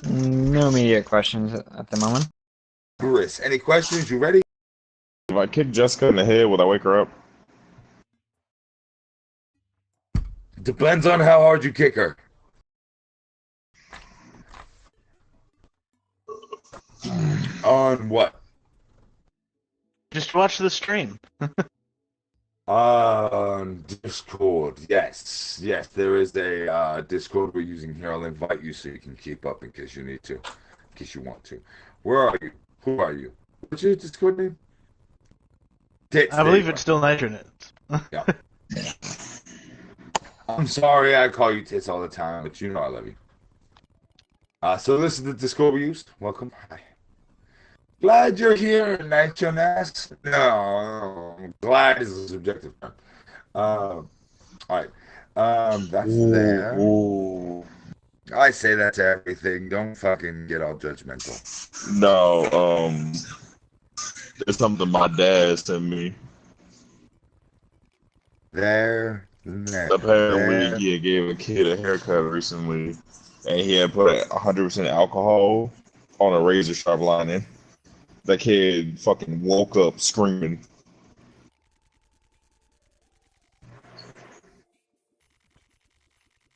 No immediate questions at the moment. Chris, any questions? You ready? If I kick Jessica in the head, will I wake her up? Depends on how hard you kick her. On what? Just watch the stream. On Discord. Yes. Yes, there is a Discord we're using here. I'll invite you so you can keep up in case you need to. In case you want to. Where are you? Who are you? What's your Discord name? Tits, I believe it's still Nitronet. Yeah. I'm sorry I call you Tits all the time, but you know I love you. So this is the Discord we used. Welcome. Hi. Glad you're here, Nitronas. No, glad is a subjective term. All right. That's there. Ooh. I say that to everything. Don't fucking get all judgmental. No, it's something my dad sent me. There. Apparently, he had gave a kid a haircut recently, and he had put 100% alcohol on a razor sharp lining. That kid fucking woke up screaming.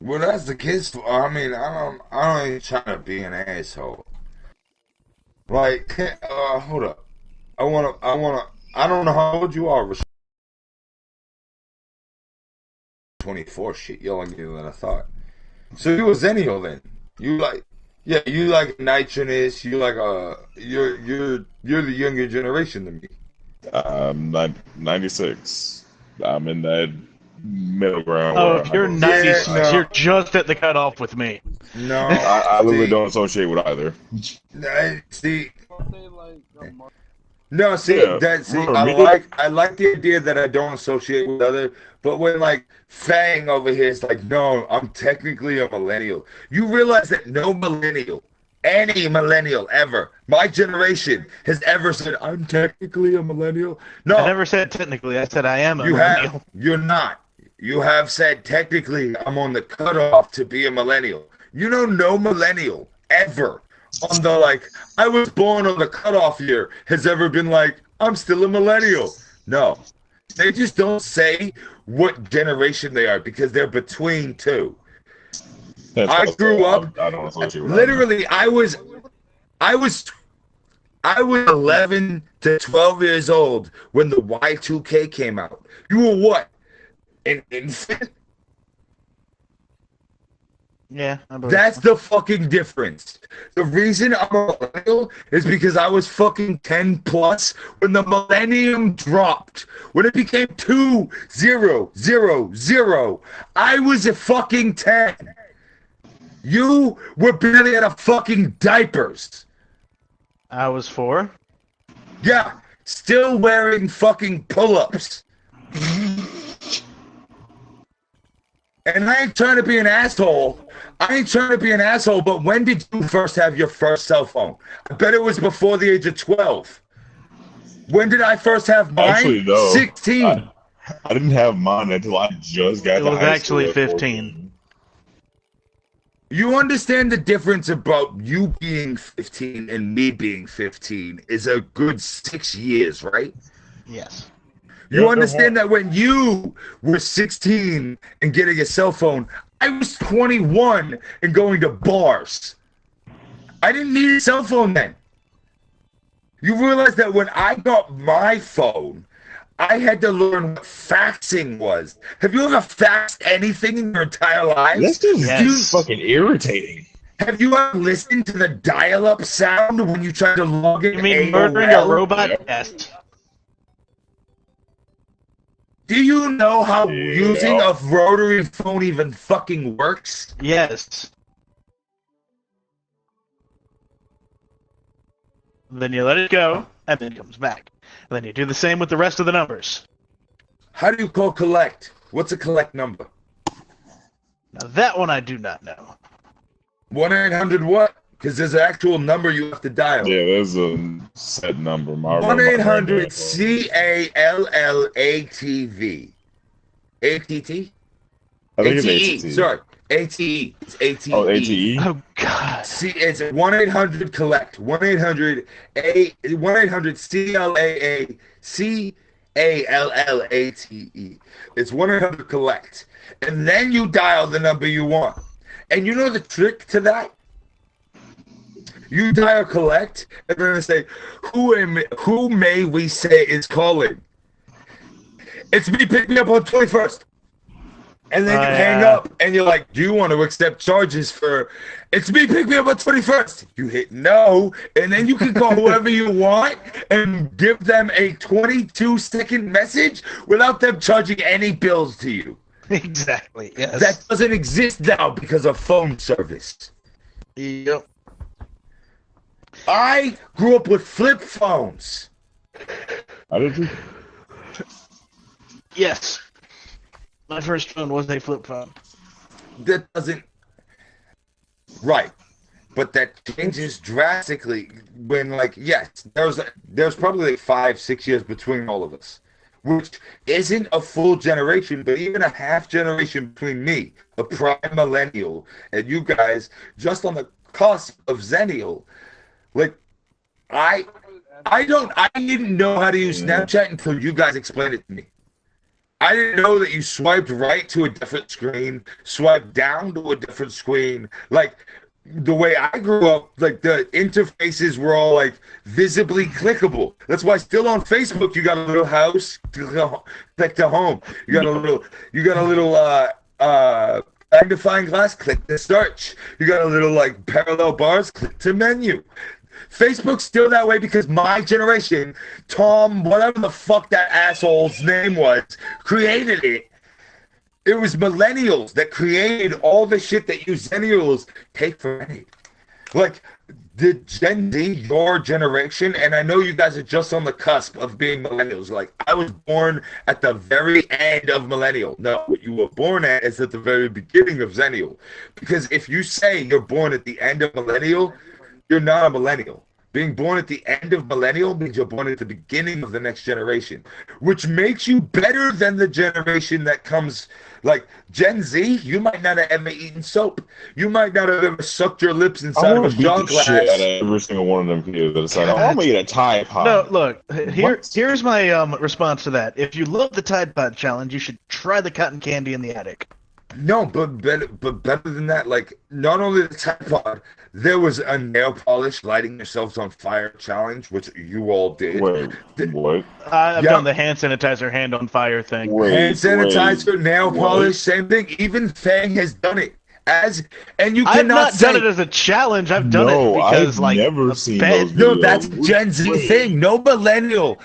Well, that's the case. I mean, I don't even try to be an asshole. Like, hold up. I don't know how old you are. 24 shit. You're younger than I thought. So you a Zennial then? You like, yeah, you like Nitronus. You like, you're the younger generation than me. I'm 96. I'm in that middle ground. Oh, where if you're I don't- 96, Yeah, no. you're just at the cutoff with me. No, I literally don't associate with either. See, no, see Yeah, that. See, for I me- like the idea that I don't associate with other. But when like Fang over here is like, no, I'm technically a millennial. You realize that no millennial, any millennial ever, my generation has ever said I'm technically a millennial. No, I never said technically. I said I am a you millennial. have. You're not. You have said technically I'm on the cutoff to be a millennial. You know, no millennial ever on the like I was born on the cutoff year has ever been like I'm still a millennial. No, they just don't say what generation they are because they're between two. That's I also- grew up I don't associate with literally. I was 11 to 12 years old when the Y2K came out. You were what? An infant? Yeah, I believe That's so. the fucking difference. The reason I'm a millennial is because I was fucking 10 plus when the millennium dropped. When it became 2000, I was a fucking 10. You were barely out of fucking diapers. I was 4. Yeah, still wearing fucking pull-ups. And I ain't trying to be an asshole. But when did you first have your first cell phone? I bet it was before the age of 12. When did I first have mine? Actually, no. 16. I didn't have mine until I just got It to was high actually school at 15. 14. You understand the difference about you being 15 and me being 15 is a good 6 years, right? Yes. You Yeah, understand that when you were 16 and getting a cell phone, I was 21 and going to bars. I didn't need a cell phone then. You realize that when I got my phone, I had to learn what faxing was. Have you ever faxed anything in your entire life? That's just Yes. fucking irritating. Have you ever listened to the dial-up sound when you try to log in? You mean AOL? murdering a robot? Yep. Yes. Do you know how Yeah. using a rotary phone even fucking works? Yes. Then you let it go, and then it comes back. And then you do the same with the rest of the numbers. How do you call collect? What's a collect number? Now that one I do not know. 1-800 what? Because there's an actual number you have to dial. Yeah, there's a set number. My 1-800 CALLATV. ATT? I think it's ATE. ATT. Sorry. ATE. It's ATE. Oh, ATE. Oh God. See, it's 1-800 collect. 1-800 CALLATE. It's 1-800 collect, and then you dial the number you want. And you know the trick to that? You dial collect, and then they say, "Who may we say is calling?" It's me. Pick me up on 21st. And then you hang up, and you're like, "Do you want to accept charges for?" It's me. Pick me up on 21st. You hit no, and then you can call whoever you want and give them a 22-second message without them charging any bills to you. Exactly. Yes. That doesn't exist now because of phone service. Yep. I grew up with flip phones. I did too. Yes. My first phone was a flip phone. That doesn't. Right. But that changes drastically when, like, yes, there's probably like 5-6 years between all of us, which isn't a full generation, but even a half generation between me, a prime millennial, and you guys just on the cusp of Zennial. Like, I didn't know how to use Snapchat until you guys explained it to me. I didn't know that you swiped right to a different screen, swiped down to a different screen. Like, the way I grew up, like, the interfaces were all, like, visibly clickable. That's why still on Facebook you got a little house, click to home. You got a little magnifying glass, click to search. You got a little, like, parallel bars, click to menu. Facebook's still that way because my generation, Tom, whatever the fuck that asshole's name was, created it. It was millennials that created all the shit that you zennials take for granted. Like, the Gen Z, your generation, and I know you guys are just on the cusp of being millennials. Like, I was born at the very end of millennial. No, what you were born at is at the very beginning of zennial. Because if you say you're born at the end of millennial, you're not a millennial. Being born at the end of millennial means you're born at the beginning of the next generation, which makes you better than the generation that comes, like Gen Z. You might not have ever eaten soap. You might not have ever sucked your lips inside of a shot glass. Shit out of every single one of them kids that decide, "Oh, I'm gonna eat a Tide Pod." No, look. Here's my response to that. If you love the Tide Pod challenge, you should try the cotton candy in the attic. No, but better than that, like, not only the Tide Pod, there was a nail polish lighting yourselves on fire challenge, which you all did. Wait, what? I've done the hand sanitizer hand on fire thing. Hand sanitizer, nail polish, same thing. Even Fang has done it. And you cannot I've not say, done it as a challenge. I've done it because, I've like, never seen bed. those no, videos. that's Gen Z thing. No millennial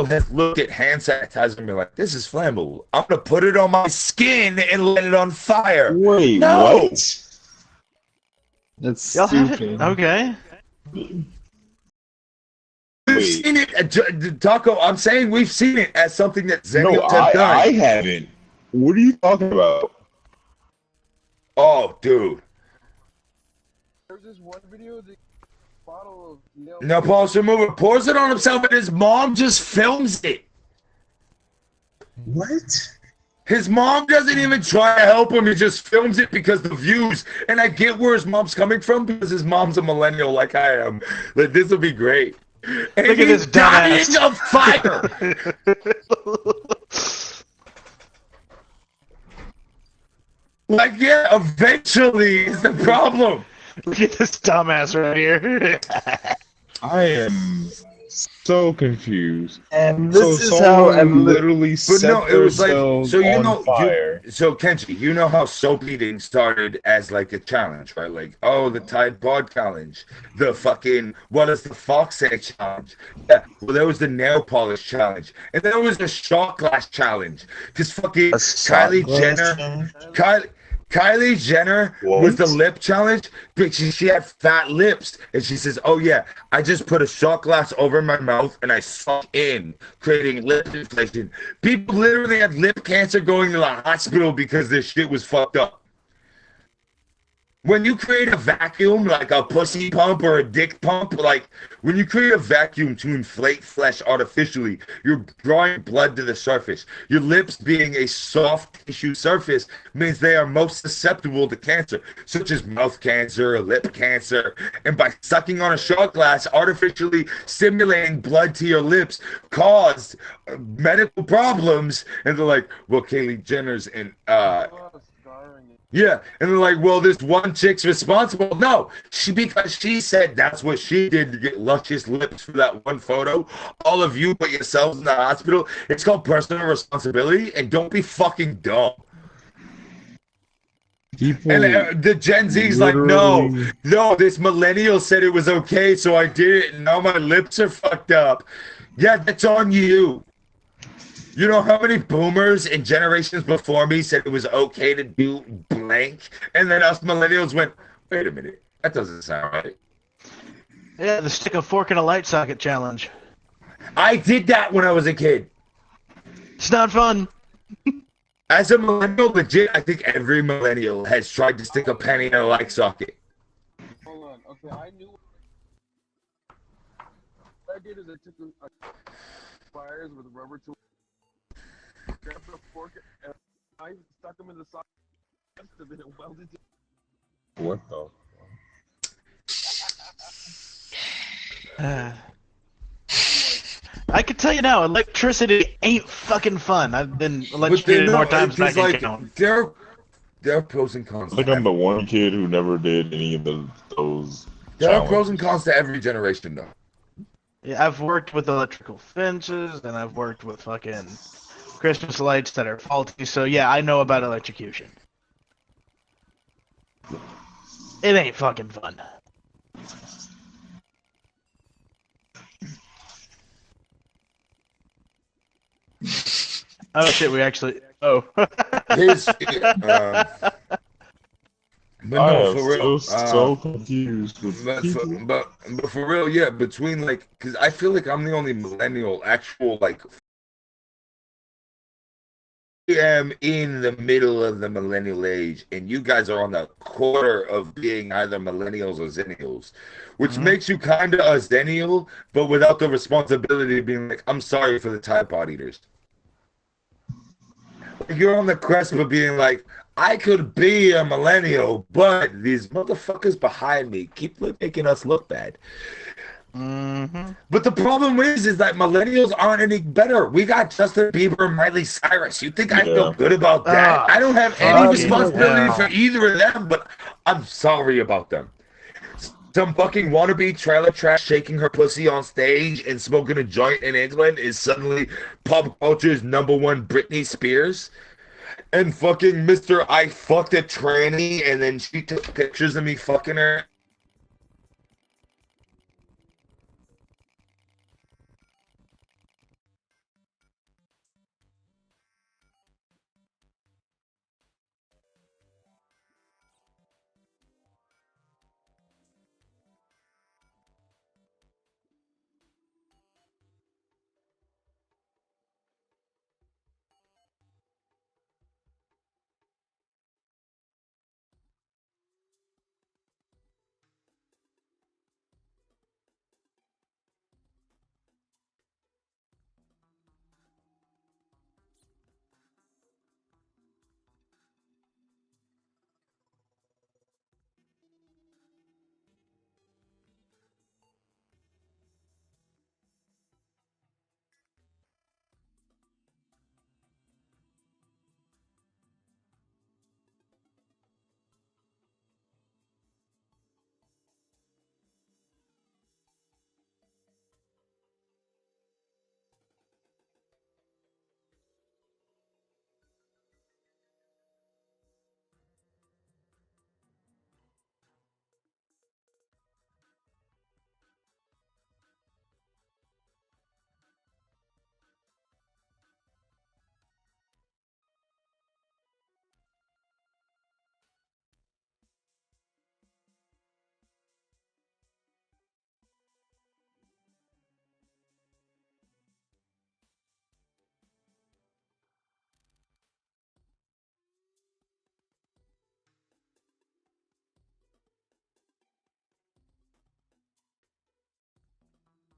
has looked at hand sanitizer and been like, "This is flammable. I'm gonna put it on my skin and let it on fire." Wait, No. what? That's Y'all have it? stupid. Okay. We've Wait. seen it, Taco. I'm saying we've seen it as something that No, Zennials have done. I haven't. What are you talking about? Oh, dude. There's this one video, the bottle of nail. No, Paul's remover pours it on himself, and his mom just films it. What? His mom doesn't even try to help him. He just films it because the views. And I get where his mom's coming from because his mom's a millennial like I am. Like, this will be great. And Look at he's this dumbass. dying of fire. Like, yeah, eventually is the problem. Look at this dumbass right here. I am so confused. And this So is someone how literally But set no, it was like, themselves so you on know, fire. so Kenji, you know how soap eating started as like a challenge, right? Like, oh, the Tide Pod challenge, the fucking, what does the fox say challenge? Yeah, well, there was the nail polish challenge, and there was the shot glass challenge. Because fucking Kylie Jenner was the lip challenge, but she had fat lips, and she says, "Oh yeah, I just put a shot glass over my mouth and I suck in, creating lip inflation." People literally had lip cancer going to the hospital because their shit was fucked up. When you create a vacuum, like a pussy pump or a dick pump, like when you create a vacuum to inflate flesh artificially, you're drawing blood to the surface. Your lips being a soft tissue surface means they are most susceptible to cancer, such as mouth cancer, lip cancer. And by sucking on a shot glass, artificially stimulating blood to your lips caused medical problems. And they're like, well, Kylie Jenner's in, Scarring it. yeah, and they're like, well, this one chick's responsible. No, because she said that's what she did to get luscious lips for that one photo. All of you put yourselves in the hospital. It's called personal responsibility, and don't be fucking dumb. People And the Gen Z's like, no, this millennial said it was okay, so I did it, and now my lips are fucked up. Yeah, that's on you. You know how many boomers and generations before me said it was okay to do blank? And then us millennials went, wait a minute, that doesn't sound right. Yeah, the stick a fork in a light socket challenge. I did that when I was a kid. It's not fun. As a millennial, legit, I think every millennial has tried to stick a penny in a light socket. Hold on. Okay, I knew. What I did is I took a pliers with a rubber tool, grabbed a fork, and I stuck them in the socket, and then it welded to. What the? I can tell you now, electricity ain't fucking fun. I've been electrocuted more times than I can count. There are pros and cons. I think I'm the one kid who never did any of those. There are challenges. pros and cons to every generation, though. Yeah, I've worked with electrical fences, and I've worked with fucking Christmas lights that are faulty, so yeah, I know about electrocution. It ain't fucking fun. Oh shit, we actually... Oh. His, but I no, am for real. so confused. With But for real, yeah, between like, because I feel like I'm the only millennial actual like. I am in the middle of the millennial age, and you guys are on the quarter of being either millennials or zennials, which makes you kind of a zennial, but without the responsibility of being like, I'm sorry for the Tide Pod eaters. You're on the cusp of being like, I could be a millennial, but these motherfuckers behind me keep making us look bad. But the problem is that millennials aren't any better. We got Justin Bieber and Miley Cyrus. You think I feel good about that? I don't have any responsibility for either of them, but I'm sorry about them. Some fucking wannabe trailer trash shaking her pussy on stage and smoking a joint in England is suddenly pop culture's #1 Britney Spears. And fucking Mr. I fucked a tranny and then she took pictures of me fucking her